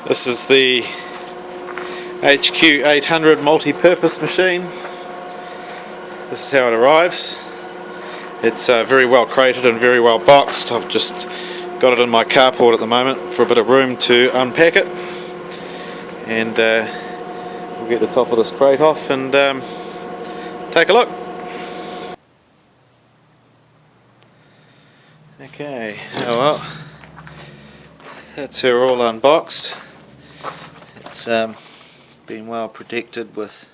This is the HQ800 multi-purpose machine. This is how it arrives. It's very well crated and very well boxed. I've just got it in my carport at the moment for a bit of room to unpack it, and we'll get the top of this crate off and take a look. Okay, oh well, that's her all unboxed. It's been well protected with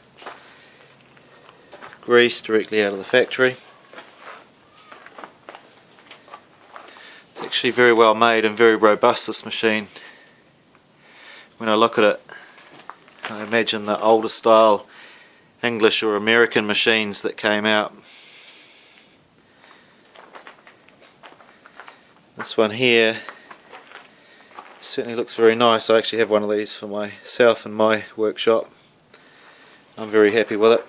grease directly out of the factory. It's actually very well made and very robust, this machine. When I look at it, I imagine the older style English or American machines that came out. This one here certainly looks very nice. I actually have one of these for myself in my workshop. I'm very happy with it.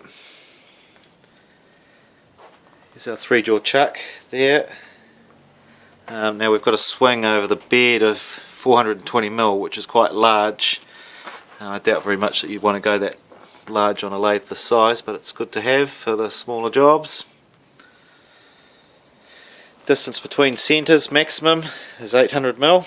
Here's our 3-jaw chuck there. Now we've got a swing over the bed of 420mm, which is quite large. I doubt very much that you'd want to go that large on a lathe this size, but it's good to have for the smaller jobs. Distance between centres maximum is 800mm.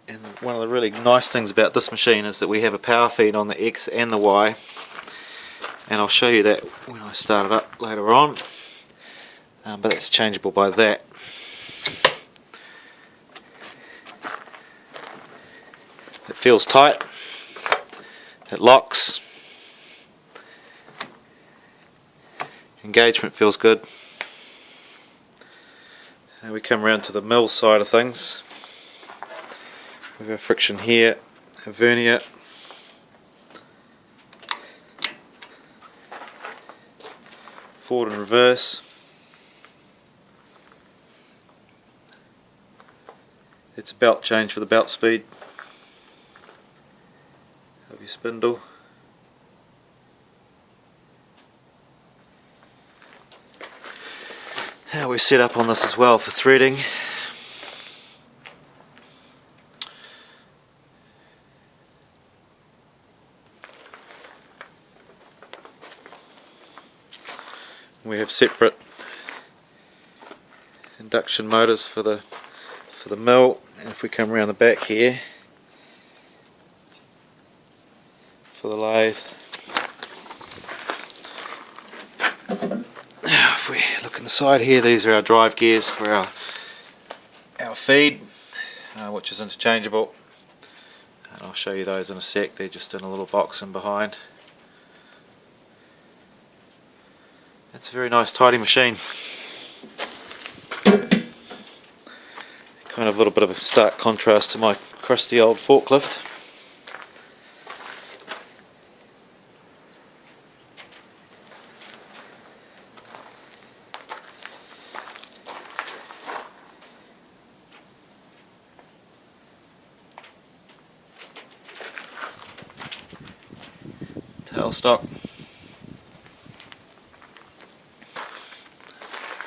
And one of the really nice things about this machine is that we have a power feed on the X and the Y, and I'll show you that when I start it up later on, but it's changeable by that. It feels tight, it locks, engagement feels good. And we come around to the mill side of things. We have a friction here, a vernier, forward and reverse. It's a belt change for the belt speed of your spindle. Now we're set up on this as well for threading. We have separate induction motors for the mill, and if we come around the back here for the lathe. Now if we look in the side here, these are our drive gears for our feed, which is interchangeable, and I'll show you those in a sec. They're just in a little box in behind. It's a very nice tidy machine. Kind of a little bit of a stark contrast to my crusty old forklift. Tailstock.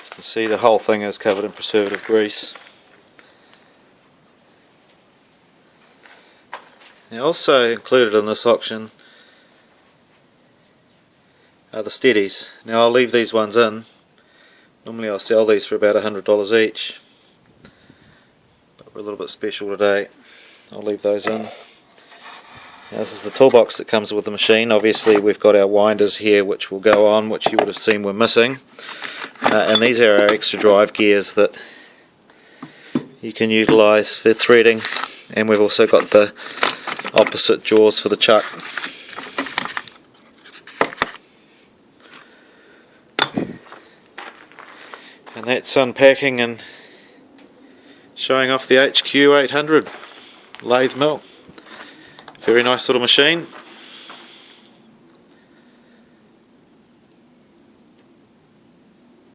You can see the whole thing is covered in preservative grease. Now also included in this auction are the steadies. Now I'll leave these ones in. Normally I'll sell these for about $100 each, but we're a little bit special today. I'll leave those in. Now this is the toolbox that comes with the machine. Obviously we've got our winders here which will go on, which you would have seen were missing. And these are our extra drive gears that you can utilise for threading, and we've also got the opposite jaws for the chuck. And that's unpacking and showing off the HQ800 Lathe mill. Very nice little machine.